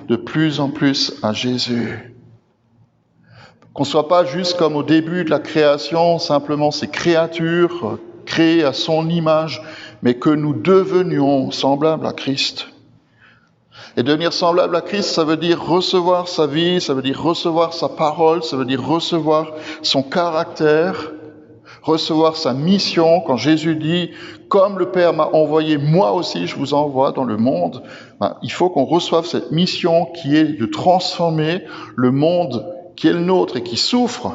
de plus en plus à Jésus. Qu'on ne soit pas juste comme au début de la création, simplement ces créatures créées à son image, mais que nous devenions semblables à Christ. Et devenir semblable à Christ, ça veut dire recevoir sa vie, ça veut dire recevoir sa parole, ça veut dire recevoir son caractère, recevoir sa mission. Quand Jésus dit « Comme le Père m'a envoyé, moi aussi je vous envoie dans le monde », il faut qu'on reçoive cette mission qui est de transformer le monde qui est le nôtre et qui souffre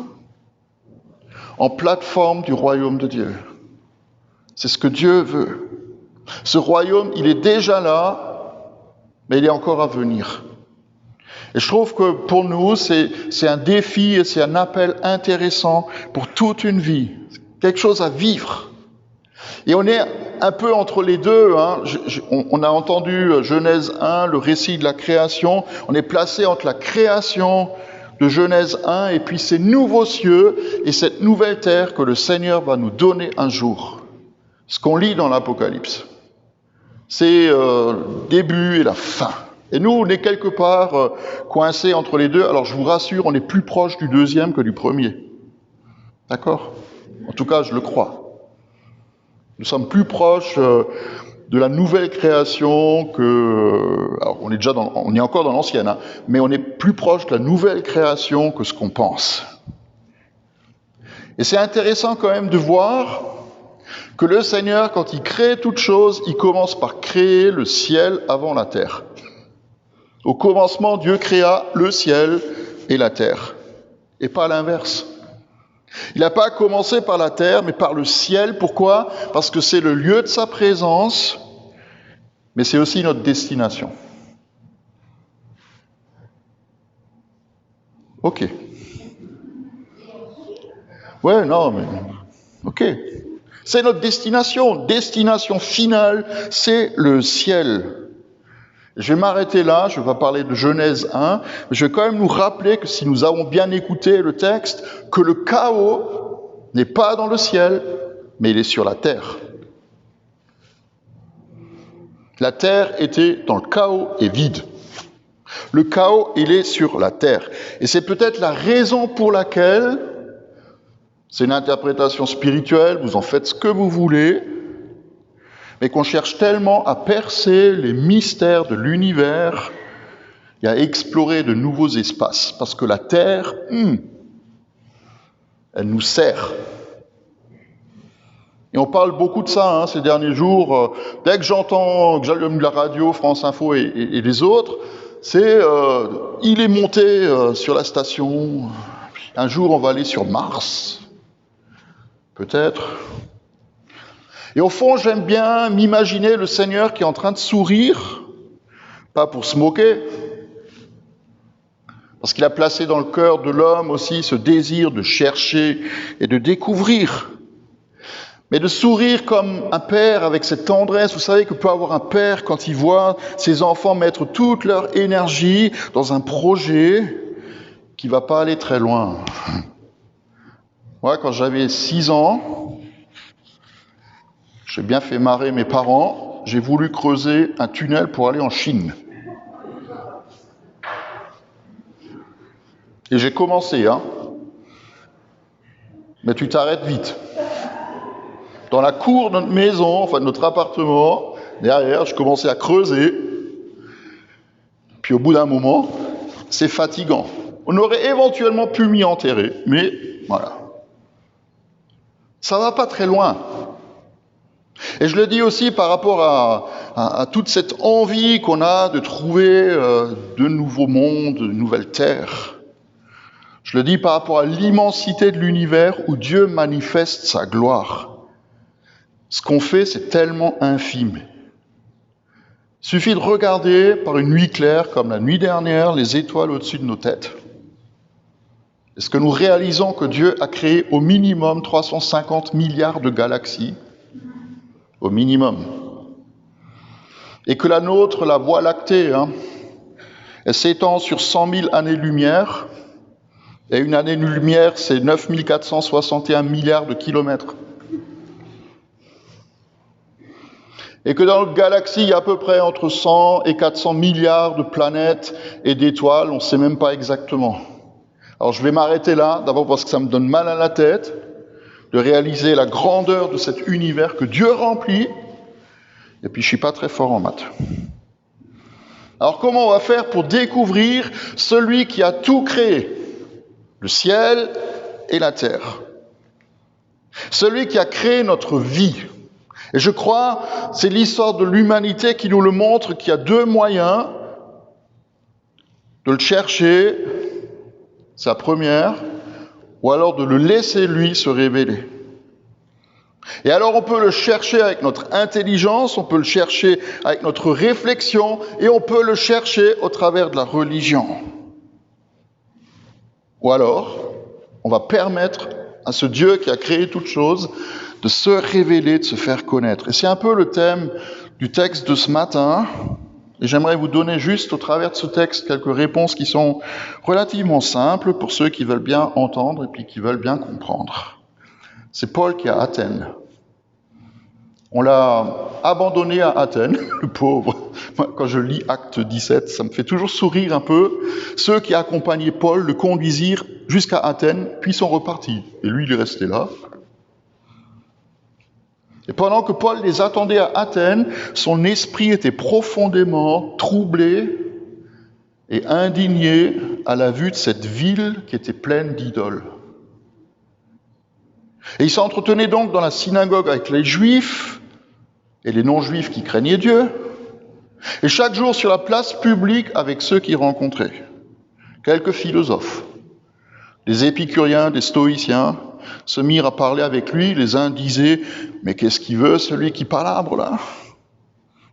en plateforme du royaume de Dieu. C'est ce que Dieu veut. Ce royaume, il est déjà là, mais il est encore à venir. Et je trouve que pour nous, c'est un défi et c'est un appel intéressant pour toute une vie. Quelque chose à vivre. Et on est un peu entre les deux. On a entendu Genèse 1, le récit de la création. On est placé entre la création de Genèse 1 et puis ces nouveaux cieux et cette nouvelle terre que le Seigneur va nous donner un jour. Ce qu'on lit dans l'Apocalypse. C'est le début et la fin. Et nous, on est quelque part coincés entre les deux. Alors je vous rassure, on est plus proche du deuxième que du premier. D'accord ? En tout cas, je le crois. Nous sommes plus proches de la nouvelle création que... Alors on est encore dans l'ancienne, mais on est plus proche de la nouvelle création que ce qu'on pense. Et c'est intéressant quand même de voir que le Seigneur, quand il crée toute chose, il commence par créer le ciel avant la terre. Au commencement, Dieu créa le ciel et la terre, et pas l'inverse. Il n'a pas commencé par la terre, mais par le ciel. Pourquoi ? Parce que c'est le lieu de sa présence, mais c'est aussi notre destination. Ok. Ouais, non, mais... Ok. C'est notre destination. Destination finale, c'est le ciel. Je vais m'arrêter là, je vais pas parler de Genèse 1, mais je vais quand même nous rappeler que si nous avons bien écouté le texte, que le chaos n'est pas dans le ciel, mais il est sur la terre. La terre était dans le chaos et vide. Le chaos, il est sur la terre. Et c'est peut-être la raison pour laquelle, c'est une interprétation spirituelle, vous en faites ce que vous voulez, mais qu'on cherche tellement à percer les mystères de l'univers et à explorer de nouveaux espaces. Parce que la Terre, elle nous sert. Et on parle beaucoup de ça ces derniers jours. Dès que j'allume la radio, France Info et les autres, c'est il est monté sur la station. Un jour, on va aller sur Mars. Peut-être. Et au fond, j'aime bien m'imaginer le Seigneur qui est en train de sourire, pas pour se moquer, parce qu'il a placé dans le cœur de l'homme aussi ce désir de chercher et de découvrir, mais de sourire comme un père avec cette tendresse. Vous savez que peut avoir un père quand il voit ses enfants mettre toute leur énergie dans un projet qui ne va pas aller très loin. Moi, quand j'avais 6 ans, j'ai bien fait marrer mes parents, j'ai voulu creuser un tunnel pour aller en Chine. Et j'ai commencé, mais tu t'arrêtes vite. Dans la cour de notre maison, enfin de notre appartement, derrière, je commençais à creuser. Puis au bout d'un moment, c'est fatigant. On aurait éventuellement pu m'y enterrer, mais voilà. Ça va pas très loin. Et je le dis aussi par rapport à toute cette envie qu'on a de trouver de nouveaux mondes, de nouvelles terres. Je le dis par rapport à l'immensité de l'univers où Dieu manifeste sa gloire. Ce qu'on fait, c'est tellement infime. Il suffit de regarder par une nuit claire, comme la nuit dernière, les étoiles au-dessus de nos têtes. Est-ce que nous réalisons que Dieu a créé au minimum 350 milliards de galaxies ? Au minimum. Et que la nôtre, la Voie lactée, elle s'étend sur 100 000 années-lumière, et une année-lumière, c'est 9 461 milliards de kilomètres. et que dans notre galaxie, il y a à peu près entre 100 et 400 milliards de planètes et d'étoiles, on ne sait même pas exactement. Alors je vais m'arrêter là, d'abord parce que ça me donne mal à la tête, de réaliser la grandeur de cet univers que Dieu remplit, et puis je ne suis pas très fort en maths. Alors comment on va faire pour découvrir celui qui a tout créé, le ciel et la terre, celui qui a créé notre vie? Et je crois, c'est l'histoire de l'humanité qui nous le montre, qu'il y a deux moyens de le chercher, sa première, ou alors de le laisser lui se révéler. Et alors on peut le chercher avec notre intelligence, on peut le chercher avec notre réflexion, et on peut le chercher au travers de la religion. Ou alors, on va permettre à ce Dieu qui a créé toutes choses de se révéler, de se faire connaître. Et c'est un peu le thème du texte de ce matin. Et j'aimerais vous donner juste au travers de ce texte quelques réponses qui sont relativement simples pour ceux qui veulent bien entendre et puis qui veulent bien comprendre. C'est Paul qui est à Athènes. On l'a abandonné à Athènes, le pauvre. Moi, quand je lis Acte 17, ça me fait toujours sourire un peu. Ceux qui accompagnaient Paul le conduisirent jusqu'à Athènes, puis sont repartis. Et lui, il est resté là. Et pendant que Paul les attendait à Athènes, son esprit était profondément troublé et indigné à la vue de cette ville qui était pleine d'idoles. Et il s'entretenait donc dans la synagogue avec les Juifs et les non-Juifs qui craignaient Dieu, et chaque jour sur la place publique avec ceux qu'il rencontrait. Quelques philosophes, des épicuriens, des stoïciens, se mirent à parler avec lui. Les uns disaient « Mais qu'est-ce qu'il veut, celui qui palabre là ?»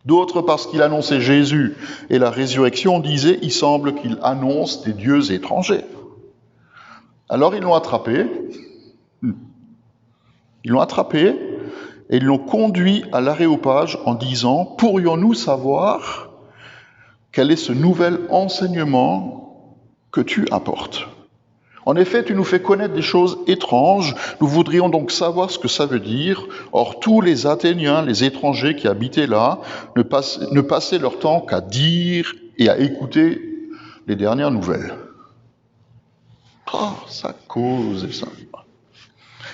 D'autres, parce qu'il annonçait Jésus et la résurrection, disaient « Il semble qu'il annonce des dieux étrangers. » Alors ils l'ont attrapé. Ils l'ont attrapé et ils l'ont conduit à l'aréopage en disant « Pourrions-nous savoir quel est ce nouvel enseignement que tu apportes ? En effet, tu nous fais connaître des choses étranges, nous voudrions donc savoir ce que ça veut dire. Or, tous les Athéniens, les étrangers qui habitaient là, ne passaient leur temps qu'à dire et à écouter les dernières nouvelles. » Ça cause ça.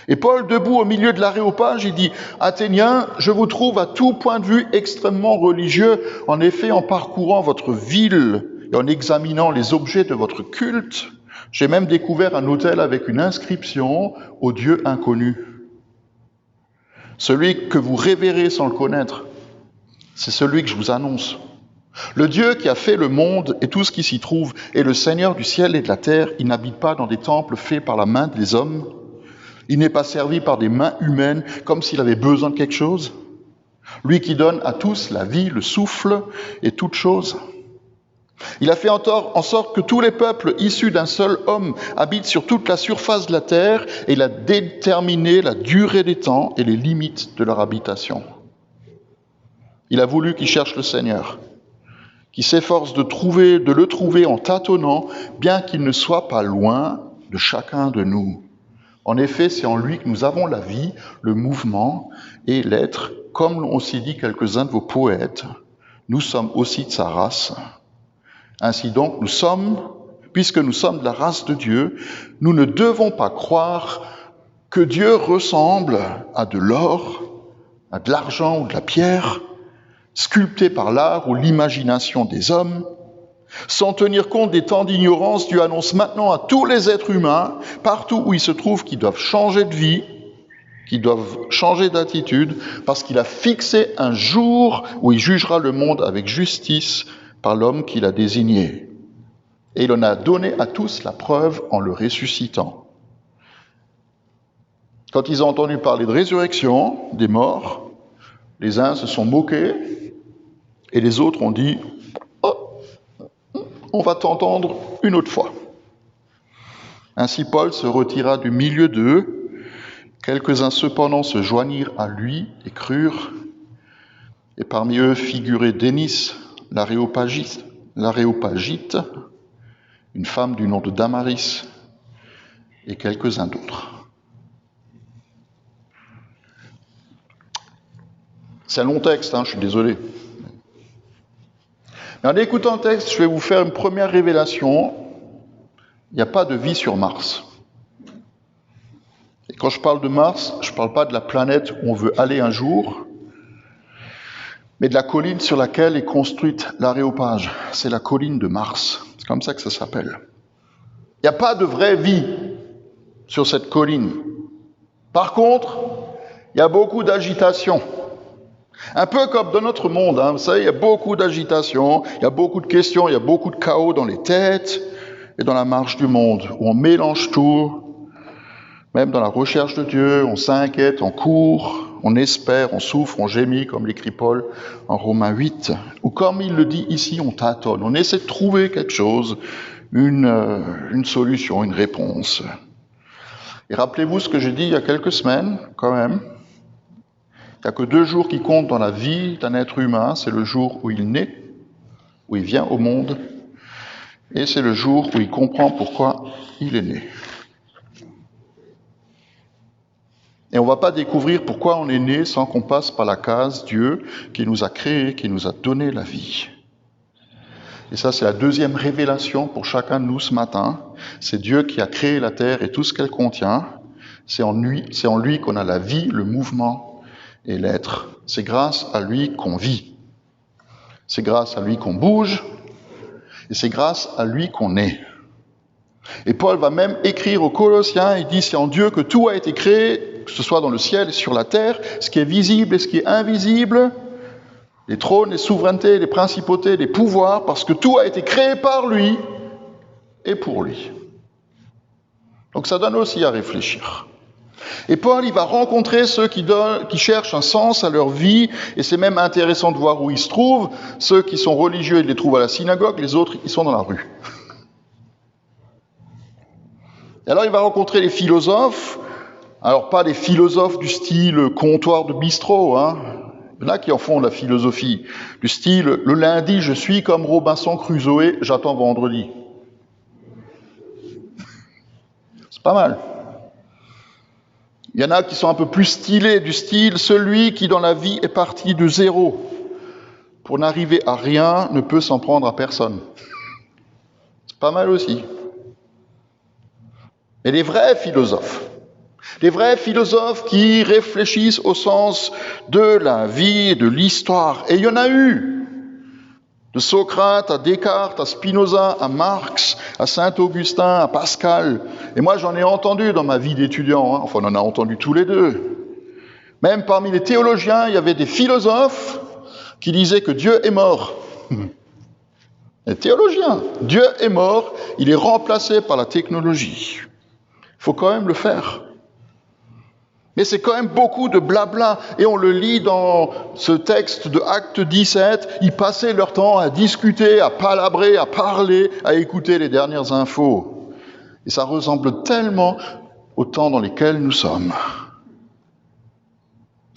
Et Paul, debout au milieu de l'aréopage, il dit « Athéniens, je vous trouve à tout point de vue extrêmement religieux. En effet, en parcourant votre ville et en examinant les objets de votre culte, j'ai même découvert un autel avec une inscription au Dieu inconnu. Celui que vous révérez sans le connaître, c'est celui que je vous annonce. Le Dieu qui a fait le monde et tout ce qui s'y trouve est le Seigneur du ciel et de la terre. Il n'habite pas dans des temples faits par la main des hommes. Il n'est pas servi par des mains humaines comme s'il avait besoin de quelque chose. Lui qui donne à tous la vie, le souffle et toutes choses. Il a fait en sorte que tous les peuples issus d'un seul homme habitent sur toute la surface de la terre et il a déterminé la durée des temps et les limites de leur habitation. Il a voulu qu'ils cherchent le Seigneur, qu'ils s'efforcent de le trouver en tâtonnant, bien qu'il ne soit pas loin de chacun de nous. En effet, c'est en lui que nous avons la vie, le mouvement et l'être, comme l'ont aussi dit quelques-uns de vos poètes. Nous sommes aussi de sa race. Ainsi donc, puisque nous sommes de la race de Dieu, nous ne devons pas croire que Dieu ressemble à de l'or, à de l'argent ou de la pierre, sculpté par l'art ou l'imagination des hommes. Sans tenir compte des temps d'ignorance, Dieu annonce maintenant à tous les êtres humains, partout où ils se trouvent, qu'ils doivent changer de vie, qu'ils doivent changer d'attitude, parce qu'il a fixé un jour où il jugera le monde avec justice, par l'homme qu'il a désigné. Et il en a donné à tous la preuve en le ressuscitant. Quand ils ont entendu parler de résurrection des morts, les uns se sont moqués et les autres ont dit « Oh, on va t'entendre une autre fois. » Ainsi Paul se retira du milieu d'eux. Quelques-uns cependant se joignirent à lui et crurent. Et parmi eux figurait Dénis, l'Aréopagite, une femme du nom de Damaris, et quelques-uns d'autres. C'est un long texte, je suis désolé. Mais en écoutant le texte, je vais vous faire une première révélation. Il n'y a pas de vie sur Mars. Et quand je parle de Mars, je ne parle pas de la planète où on veut aller un jour, mais de la colline sur laquelle est construite l'aréopage. C'est la colline de Mars. C'est comme ça que ça s'appelle. Il n'y a pas de vraie vie sur cette colline. Par contre, il y a beaucoup d'agitation. Un peu comme dans notre monde, vous savez, il y a beaucoup d'agitation, il y a beaucoup de questions, il y a beaucoup de chaos dans les têtes et dans la marche du monde, où on mélange tout, même dans la recherche de Dieu, on s'inquiète, on court, on espère, on souffre, on gémit, comme l'écrit Paul en Romains 8. Ou comme il le dit ici, on tâtonne, on essaie de trouver quelque chose, une solution, une réponse. Et rappelez-vous ce que j'ai dit il y a quelques semaines, quand même. Il n'y a que 2 jours qui comptent dans la vie d'un être humain, c'est le jour où il naît, où il vient au monde, et c'est le jour où il comprend pourquoi il est né. Et on ne va pas découvrir pourquoi on est né sans qu'on passe par la case Dieu qui nous a créés, qui nous a donné la vie. Et ça, c'est la deuxième révélation pour chacun de nous ce matin. C'est Dieu qui a créé la terre et tout ce qu'elle contient. C'est en lui qu'on a la vie, le mouvement et l'être. C'est grâce à lui qu'on vit. C'est grâce à lui qu'on bouge. Et c'est grâce à lui qu'on est. Et Paul va même écrire aux Colossiens, il dit, c'est en Dieu que tout a été créé, que ce soit dans le ciel et sur la terre, ce qui est visible et ce qui est invisible, les trônes, les souverainetés, les principautés, les pouvoirs, parce que tout a été créé par lui et pour lui. Donc ça donne aussi à réfléchir. Et Paul, il va rencontrer ceux qui cherchent un sens à leur vie, et c'est même intéressant de voir où ils se trouvent. Ceux qui sont religieux, ils les trouvent à la synagogue, les autres, ils sont dans la rue. Et alors il va rencontrer les philosophes, alors pas les philosophes du style comptoir de bistrot, Il y en a qui en font de la philosophie, du style le lundi je suis comme Robinson Crusoe, j'attends vendredi. C'est pas mal. Il y en a qui sont un peu plus stylés, du style celui qui dans la vie est parti de zéro. Pour n'arriver à rien, ne peut s'en prendre à personne. C'est pas mal aussi. Et les vrais philosophes qui réfléchissent au sens de la vie et de l'histoire, et il y en a eu, de Socrate à Descartes, à Spinoza, à Marx, à Saint-Augustin, à Pascal, et moi j'en ai entendu dans ma vie d'étudiant, on en a entendu tous les deux. Même parmi les théologiens, il y avait des philosophes qui disaient que Dieu est mort. Les théologiens, Dieu est mort, il est remplacé par la technologie. Il faut quand même le faire. Mais c'est quand même beaucoup de blabla. Et on le lit dans ce texte de Acte 17. Ils passaient leur temps à discuter, à palabrer, à parler, à écouter les dernières infos. Et ça ressemble tellement au temps dans lesquels nous sommes.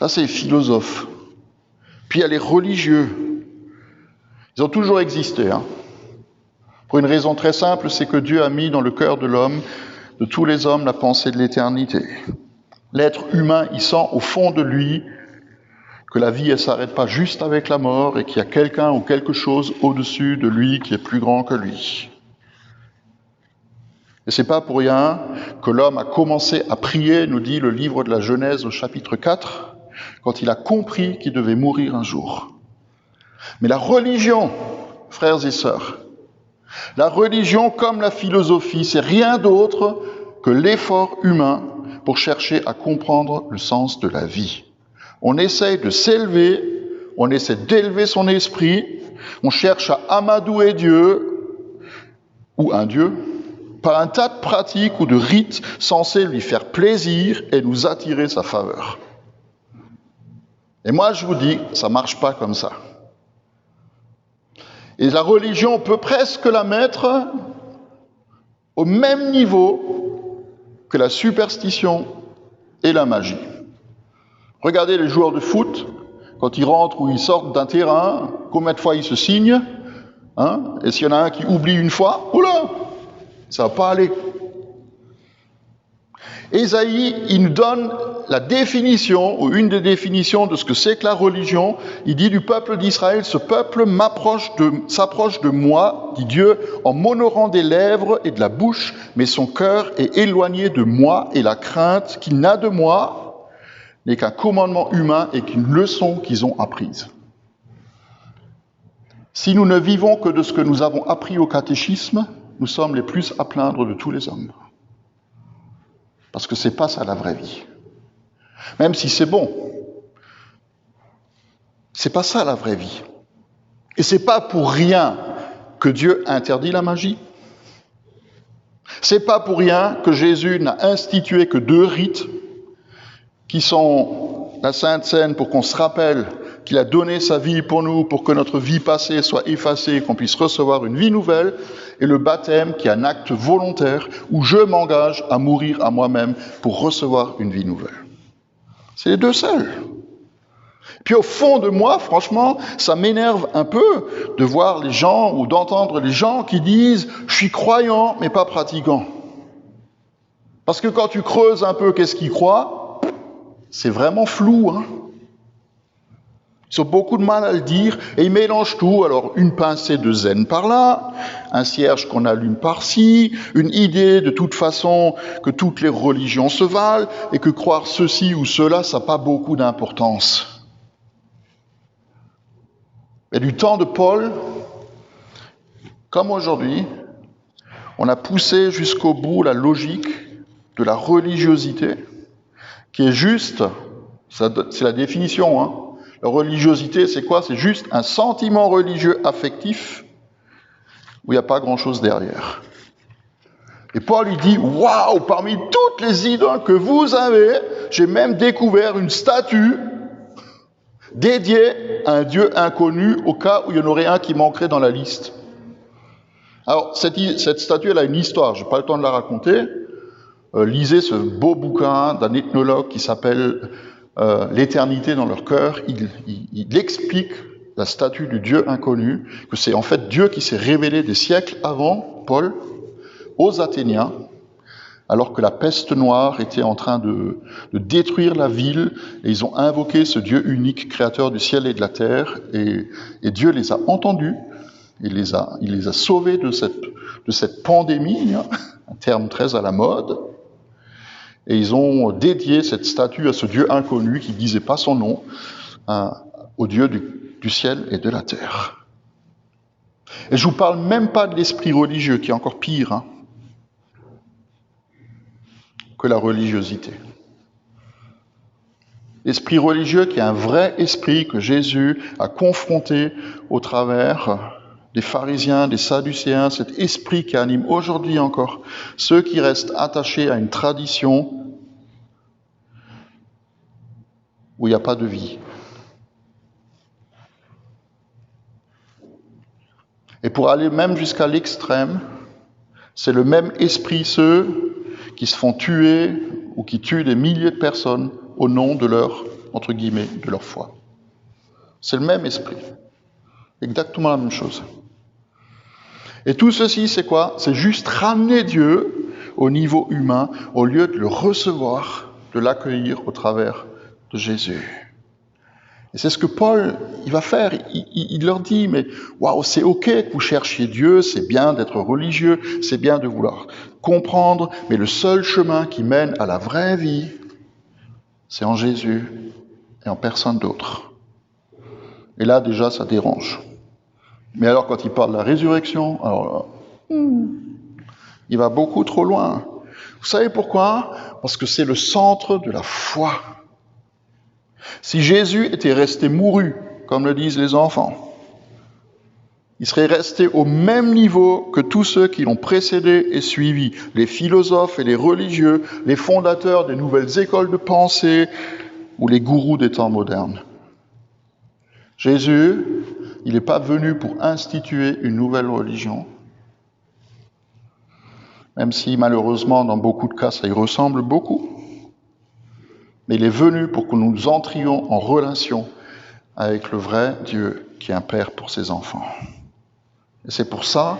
Ça, c'est les philosophes. Puis il y a les religieux. Ils ont toujours existé. Pour une raison très simple, c'est que Dieu a mis dans le cœur de l'homme, de tous les hommes, la pensée de l'éternité. L'être humain, il sent au fond de lui que la vie, elle ne s'arrête pas juste avec la mort et qu'il y a quelqu'un ou quelque chose au-dessus de lui qui est plus grand que lui. Et c'est pas pour rien que l'homme a commencé à prier, nous dit le livre de la Genèse au chapitre 4, quand il a compris qu'il devait mourir un jour. Mais la religion, frères et sœurs, la religion comme la philosophie, c'est rien d'autre que l'effort humain pour chercher à comprendre le sens de la vie. On essaye de s'élever, on essaie d'élever son esprit, on cherche à amadouer Dieu, ou un Dieu, par un tas de pratiques ou de rites censés lui faire plaisir et nous attirer sa faveur. Et moi je vous dis, ça ne marche pas comme ça. Et la religion, on peut presque la mettre au même niveau que la superstition et la magie. Regardez les joueurs de foot, quand ils rentrent ou ils sortent d'un terrain, combien de fois ils se signent, et s'il y en a un qui oublie une fois, oula, ça ne va pas aller. Ésaïe, il nous donne la définition, ou une des définitions de ce que c'est que la religion, il dit du peuple d'Israël, ce peuple s'approche de moi, dit Dieu, en m'honorant des lèvres et de la bouche, mais son cœur est éloigné de moi, et la crainte qu'il n'a de moi n'est qu'un commandement humain et qu'une leçon qu'ils ont apprise. Si nous ne vivons que de ce que nous avons appris au catéchisme, nous sommes les plus à plaindre de tous les hommes. Parce que c'est pas ça la vraie vie. Même si c'est bon. C'est pas ça la vraie vie. Et c'est pas pour rien que Dieu interdit la magie. C'est pas pour rien que Jésus n'a institué que 2 rites qui sont la Sainte Seine pour qu'on se rappelle qu'il a donné sa vie pour nous, pour que notre vie passée soit effacée et qu'on puisse recevoir une vie nouvelle, et le baptême qui est un acte volontaire où je m'engage à mourir à moi-même pour recevoir une vie nouvelle. C'est les 2 seuls. Puis au fond de moi, franchement, ça m'énerve un peu de voir les gens ou d'entendre les gens qui disent « je suis croyant mais pas pratiquant ». Parce que quand tu creuses un peu qu'est-ce qu'ils croient, c'est vraiment flou, hein. Ils ont beaucoup de mal à le dire et ils mélangent tout. Alors, une pincée de zen par là, un cierge qu'on allume par-ci, une idée de toute façon que toutes les religions se valent et que croire ceci ou cela, ça n'a pas beaucoup d'importance. Et du temps de Paul, comme aujourd'hui, on a poussé jusqu'au bout la logique de la religiosité, qui est juste, c'est la définition, hein. La religiosité, c'est quoi? C'est juste un sentiment religieux affectif où il n'y a pas grand-chose derrière. Et Paul lui dit, waouh, parmi toutes les idoles que vous avez, j'ai même découvert une statue dédiée à un Dieu inconnu au cas où il y en aurait un qui manquerait dans la liste. Alors, cette statue, elle a une histoire, je n'ai pas le temps de la raconter. Lisez ce beau bouquin d'un ethnologue qui s'appelle L'éternité dans leur cœur. Il explique la statue du Dieu inconnu, que c'est en fait Dieu qui s'est révélé des siècles avant Paul aux Athéniens, alors que la peste noire était en train de détruire la ville, et ils ont invoqué ce Dieu unique, créateur du ciel et de la terre, et Dieu les a entendus, il les a sauvés de cette pandémie, hein, un terme très à la mode, et ils ont dédié cette statue à ce Dieu inconnu qui ne disait pas son nom, au Dieu du ciel et de la terre. Et je ne vous parle même pas de l'esprit religieux, qui est encore pire, hein, que la religiosité. L'esprit religieux qui est un vrai esprit que Jésus a confronté au travers des pharisiens, des sadducéens, cet esprit qui anime aujourd'hui encore ceux qui restent attachés à une tradition où il n'y a pas de vie. Et pour aller même jusqu'à l'extrême, c'est le même esprit, ceux qui se font tuer ou qui tuent des milliers de personnes au nom de leur, entre guillemets, de leur foi. C'est le même esprit. Exactement la même chose. Et tout ceci, c'est quoi? C'est juste ramener Dieu au niveau humain, au lieu de le recevoir, de l'accueillir au travers de Jésus. Et c'est ce que Paul, il va faire. Il leur dit, mais waouh, c'est ok que vous cherchiez Dieu, c'est bien d'être religieux, c'est bien de vouloir comprendre, mais le seul chemin qui mène à la vraie vie, c'est en Jésus et en personne d'autre. Et là, déjà, ça dérange. Mais alors, quand il parle de la résurrection, alors là, il va beaucoup trop loin. Vous savez pourquoi? Parce que c'est le centre de la foi. Si Jésus était resté mouru, comme le disent les enfants, il serait resté au même niveau que tous ceux qui l'ont précédé et suivi, les philosophes et les religieux, les fondateurs des nouvelles écoles de pensée ou les gourous des temps modernes. Jésus, il n'est pas venu pour instituer une nouvelle religion, même si malheureusement dans beaucoup de cas ça y ressemble beaucoup. Mais il est venu pour que nous entrions en relation avec le vrai Dieu qui est un Père pour ses enfants. Et c'est pour ça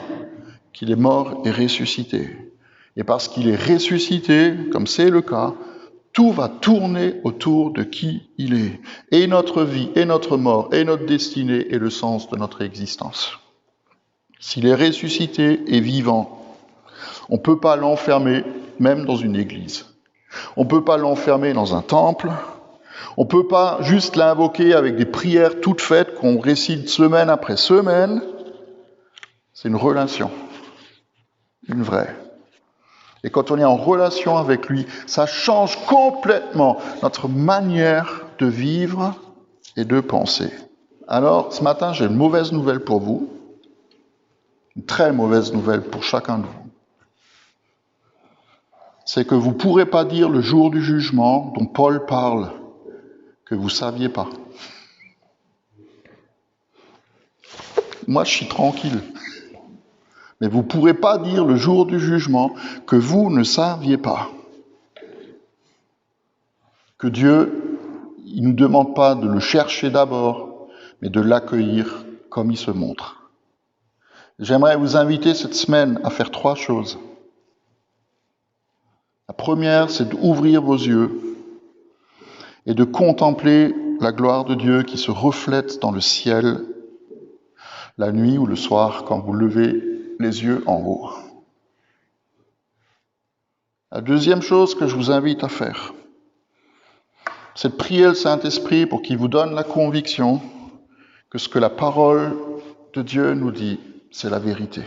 qu'il est mort et ressuscité. Et parce qu'il est ressuscité, comme c'est le cas, Tout va tourner autour de qui il est. Et notre vie, et notre mort, et notre destinée, et le sens de notre existence. S'il est ressuscité et vivant, on ne peut pas l'enfermer même dans une église. On ne peut pas l'enfermer dans un temple. On ne peut pas juste l'invoquer avec des prières toutes faites qu'on récite semaine après semaine. C'est une relation, une vraie. Et quand on est en relation avec lui, ça change complètement notre manière de vivre et de penser. Alors, ce matin, j'ai une mauvaise nouvelle pour vous, une très mauvaise nouvelle pour chacun de vous. C'est que vous ne pourrez pas dire le jour du jugement dont Paul parle, que vous ne saviez pas. Moi, je suis tranquille. Mais vous ne pourrez pas dire le jour du jugement que vous ne saviez pas. Que Dieu, il ne nous demande pas de le chercher d'abord, mais de l'accueillir comme il se montre. J'aimerais vous inviter cette semaine à faire 3 choses. La première, c'est d'ouvrir vos yeux et de contempler la gloire de Dieu qui se reflète dans le ciel la nuit ou le soir quand vous levez les yeux en haut. La deuxième chose que je vous invite à faire, c'est de prier le Saint-Esprit pour qu'il vous donne la conviction que ce que la parole de Dieu nous dit, c'est la vérité.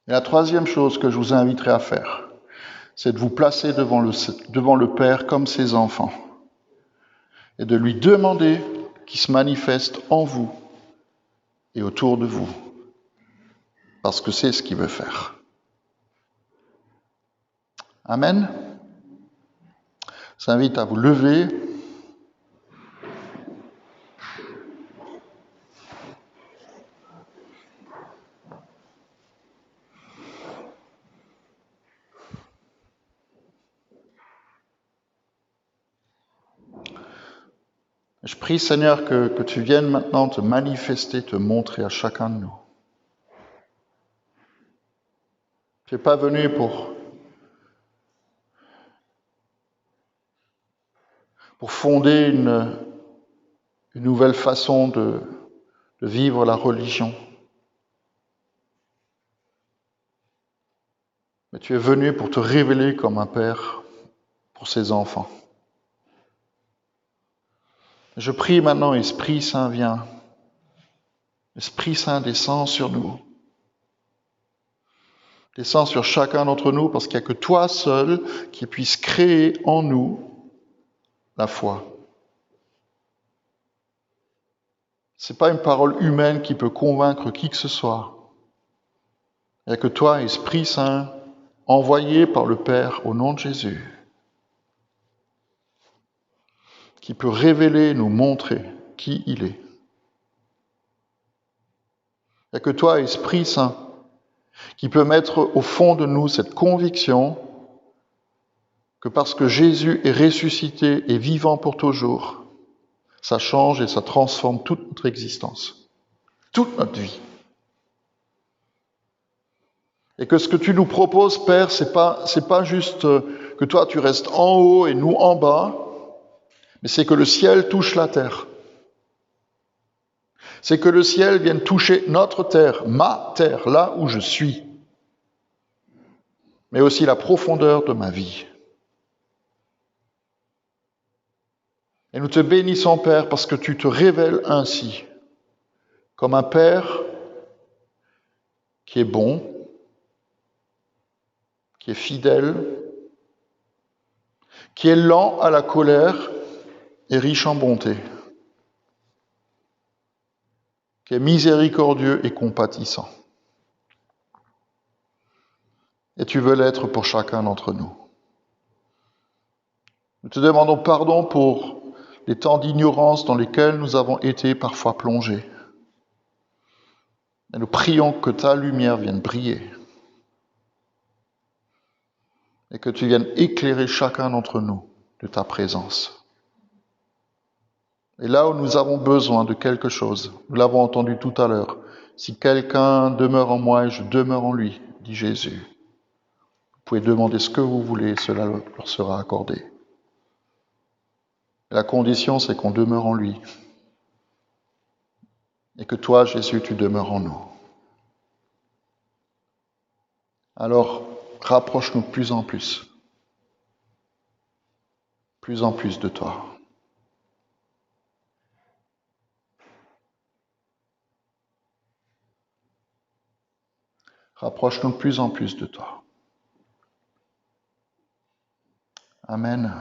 Et la troisième chose que je vous inviterai à faire, c'est de vous placer devant le Père comme ses enfants et de lui demander qu'il se manifeste en vous et autour de vous, parce que c'est ce qu'il veut faire. Amen. Je vous invite à vous lever. Je prie, Seigneur, que tu viennes maintenant te manifester, te montrer à chacun de nous. Tu n'es pas venu pour fonder une nouvelle façon de vivre la religion. Mais tu es venu pour te révéler comme un père pour ses enfants. Je prie maintenant, Esprit Saint, viens. Esprit Saint, descend sur nous. Descend sur chacun d'entre nous, parce qu'il n'y a que toi seul qui puisse créer en nous la foi. Ce n'est pas une parole humaine qui peut convaincre qui que ce soit. Il n'y a que toi, Esprit Saint, envoyé par le Père au nom de Jésus, qui peut révéler, nous montrer qui il est. Il n'y a que toi, Esprit Saint, qui peut mettre au fond de nous cette conviction que parce que Jésus est ressuscité et vivant pour toujours, ça change et ça transforme toute notre existence, toute notre vie. Et que ce que tu nous proposes, Père, c'est pas juste que toi tu restes en haut et nous en bas, mais c'est que le ciel touche la terre. C'est que le ciel vienne toucher notre terre, ma terre, là où je suis, mais aussi la profondeur de ma vie. Et nous te bénissons, Père, parce que tu te révèles ainsi, comme un Père qui est bon, qui est fidèle, qui est lent à la colère et riche en bonté, qui est miséricordieux et compatissant. Et tu veux l'être pour chacun d'entre nous. Nous te demandons pardon pour les temps d'ignorance dans lesquels nous avons été parfois plongés. Et nous prions que ta lumière vienne briller et que tu viennes éclairer chacun d'entre nous de ta présence. Et là où nous avons besoin de quelque chose, nous l'avons entendu tout à l'heure, si quelqu'un demeure en moi et je demeure en lui, dit Jésus, pouvez demander ce que vous voulez, cela leur sera accordé. La condition, c'est qu'on demeure en lui. Et que toi, Jésus, tu demeures en nous. Alors, rapproche-nous de plus en plus de toi. Rapproche-nous de plus en plus de toi. Amen.